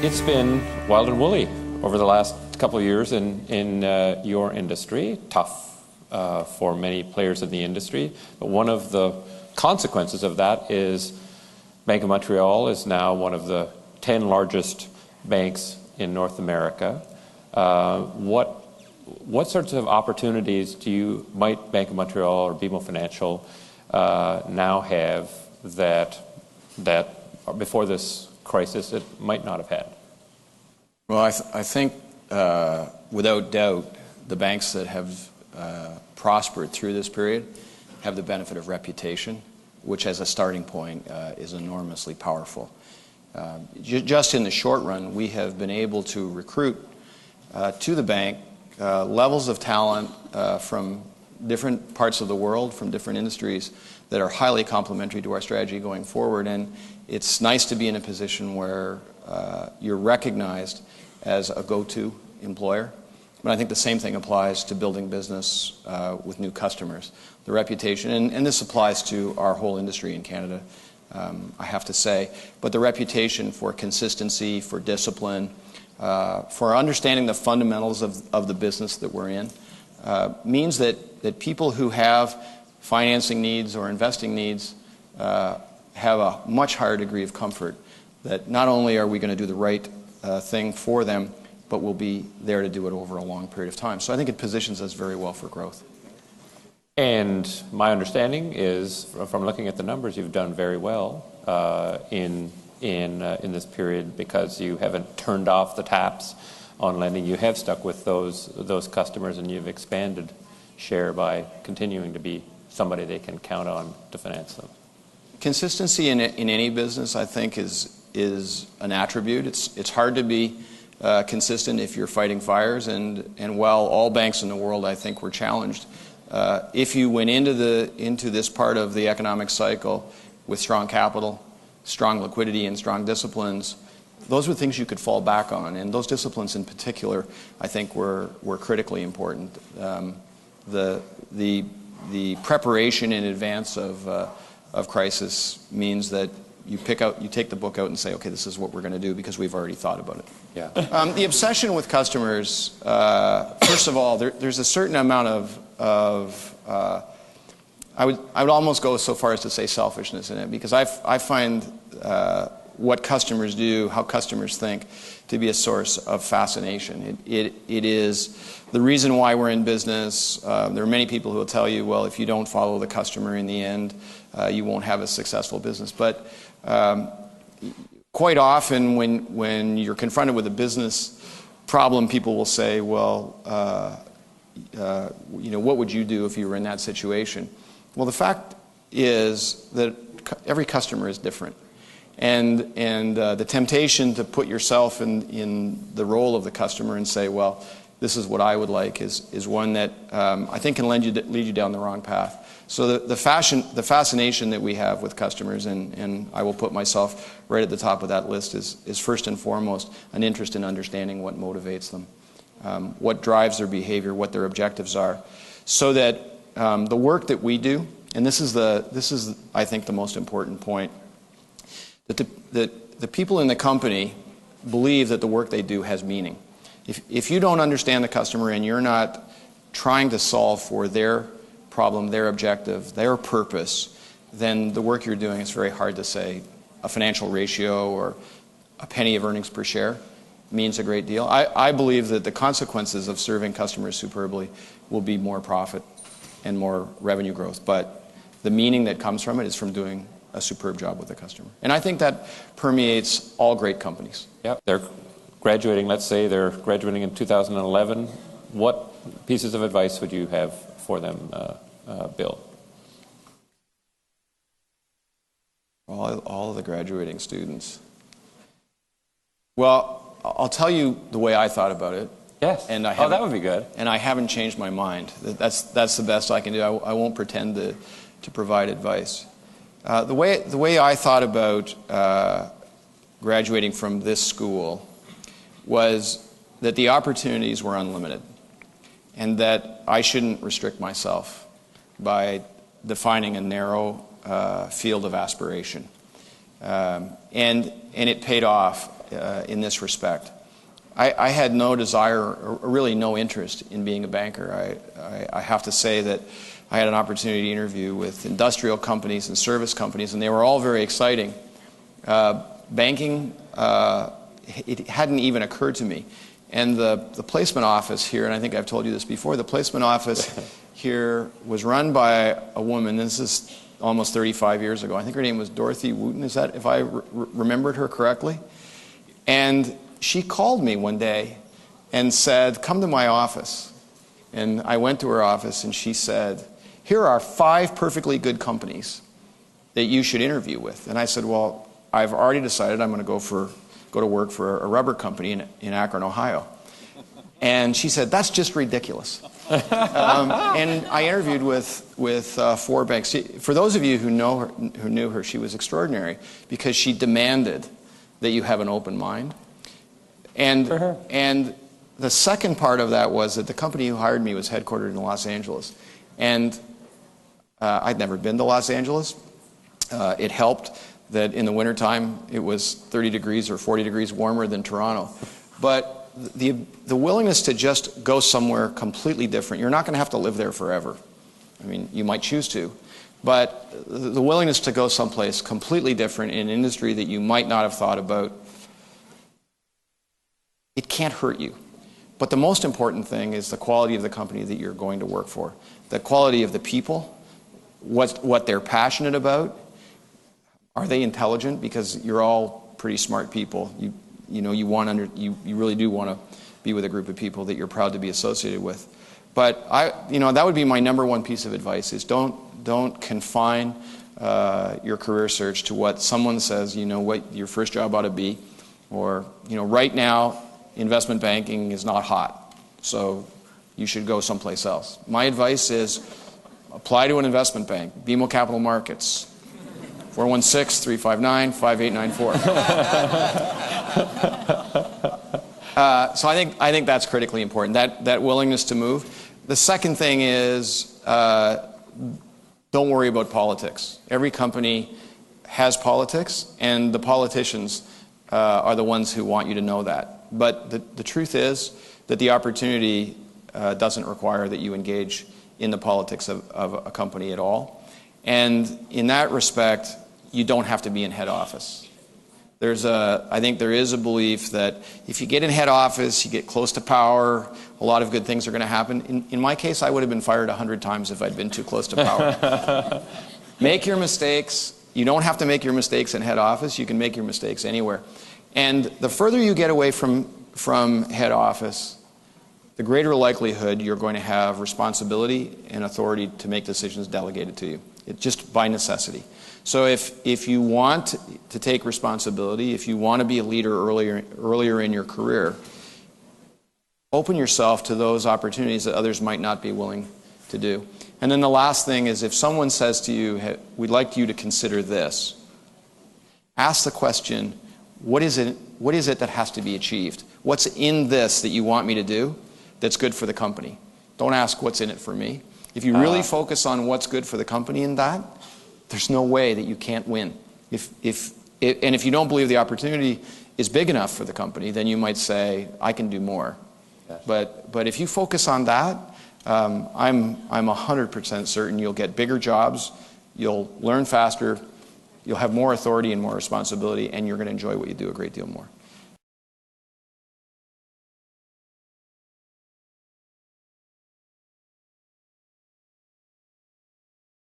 It's been wild and woolly over the last couple of years in your industry. Tough for many players in the industry. But one of the consequences of that is Bank of Montreal is now one of the 10 largest banks in North America. What sorts of opportunities might Bank of Montreal or BMO Financial now have that before this crisis it might not have had? Well, I think without doubt the banks that have prospered through this period have the benefit of reputation, which as a starting point is enormously powerful. Just in the short run, we have been able to recruit to the bank levels of talent from different parts of the world, from different industries that are highly complementary to our strategy going forward. And it's nice to be in a position where you're recognized as a go-to employer. But I think the same thing applies to building business with new customers. The reputation, and this applies to our whole industry in Canada, I have to say, but the reputation for consistency, for discipline, for understanding the fundamentals of the business that we're in, means that people who have financing needs or investing needs have a much higher degree of comfort that not only are we going to do the right thing for them, but we'll be there to do it over a long period of time. So I think it positions us very well for growth. And my understanding is, from looking at the numbers, you've done very well in this period because you haven't turned off the taps on lending. You have stuck with those customers, and you've expanded share by continuing to be somebody they can count on to finance them. Consistency in any business, I think, is an attribute. It's hard to be consistent if you're fighting fires, and while all banks in the world, I think, were challenged, if you went into this part of the economic cycle with strong capital, strong liquidity, and strong disciplines, those were things you could fall back on, and those disciplines in particular, I think, were critically important. The preparation in advance of crisis means that you take the book out and say, okay, this is what we're going to do because we've already thought about it. Yeah. The obsession with customers, first of all, there's a certain amount of I would almost go so far as to say selfishness in it, because I find what customers do, how customers think, to be a source of fascination. It is the reason why we're in business. There are many people who will tell you, well, if you don't follow the customer in the end, you won't have a successful business. But quite often when you're confronted with a business problem, people will say, well, what would you do if you were in that situation? Well, the fact is that every customer is different. And the temptation to put yourself in the role of the customer and say, well, this is what I would like, is one that I think can lead you down the wrong path. So the fascination that we have with customers, and I will put myself right at the top of that list, is first and foremost an interest in understanding what motivates them, what drives their behavior, what their objectives are, so that the work that we do, and this is I think the most important point, that the people in the company believe that the work they do has meaning. If you don't understand the customer and you're not trying to solve for their problem, their objective, their purpose, then the work you're doing is very hard to say. A financial ratio or a penny of earnings per share means a great deal. I believe that the consequences of serving customers superbly will be more profit and more revenue growth, but the meaning that comes from it is from doing a superb job with the customer. And I think that permeates all great companies. Yep. They're graduating, let's say they're graduating in 2011. What pieces of advice would you have for them, Bill? All of the graduating students. Well, I'll tell you the way I thought about it. Yes. And that would be good. And I haven't changed my mind. That's the best I can do. I won't pretend to provide advice. The way I thought about graduating from this school was that the opportunities were unlimited, and that I shouldn't restrict myself by defining a narrow field of aspiration. And it paid off. in this respect. I had no desire, or really no interest in being a banker. I have to say that I had an opportunity to interview with industrial companies and service companies, and they were all very exciting. Banking, it hadn't even occurred to me. And the placement office here, and I think I've told you this before, the placement office here was run by a woman. This is almost 35 years ago. I think her name was Dorothy Wooten, is that, if I remembered her correctly? And she called me one day and said, come to my office. And I went to her office and she said, here are 5 perfectly good companies that you should interview with. And I said, well, I've already decided I'm going to go to work for a rubber company in Akron, Ohio. And she said, that's just ridiculous. And I interviewed with 4 banks. For those of you who knew her, she was extraordinary because she demanded that you have an open mind. And the second part of that was that the company who hired me was headquartered in Los Angeles. And I'd never been to Los Angeles. It helped that in the wintertime it was 30 degrees or 40 degrees warmer than Toronto. But the willingness to just go somewhere completely different, you're not going to have to live there forever. I mean, you might choose to. But the willingness to go someplace completely different in an industry that you might not have thought about, it can't hurt you. But the most important thing is the quality of the company that you're going to work for. The quality of the people, what they're passionate about. Are they intelligent? Because you're all pretty smart people. You really do want to be with a group of people that you're proud to be associated with. But that would be my number one piece of advice: is don't confine your career search to what someone says. What your first job ought to be, or right now investment banking is not hot, so you should go someplace else. My advice is apply to an investment bank, BMO Capital Markets. 416-359-5894. So I think that's critically important, that willingness to move. The second thing is don't worry about politics. Every company has politics, and the politicians are the ones who want you to know that. But the truth is that the opportunity doesn't require that you engage in the politics of a company at all. And in that respect, you don't have to be in head office. I think there is a belief that if you get in head office, you get close to power, a lot of good things are going to happen. In my case, I would have been fired 100 times if I'd been too close to power. Make your mistakes. You don't have to make your mistakes in head office. You can make your mistakes anywhere. And the further you get away from head office, the greater likelihood you're going to have responsibility and authority to make decisions delegated to you. Just by necessity. So if you want to take responsibility, if you want to be a leader earlier in your career, open yourself to those opportunities that others might not be willing to do. And then the last thing is, if someone says to you, hey, we'd like you to consider this, ask the question, what is it that has to be achieved? What's in this that you want me to do that's good for the company? Don't ask what's in it for me. If you really focus on what's good for the company in that, there's no way that you can't win. And if you don't believe the opportunity is big enough for the company, then you might say, I can do more. Yes. But if you focus on that, I'm 100% certain you'll get bigger jobs, you'll learn faster, you'll have more authority and more responsibility, and you're going to enjoy what you do a great deal more.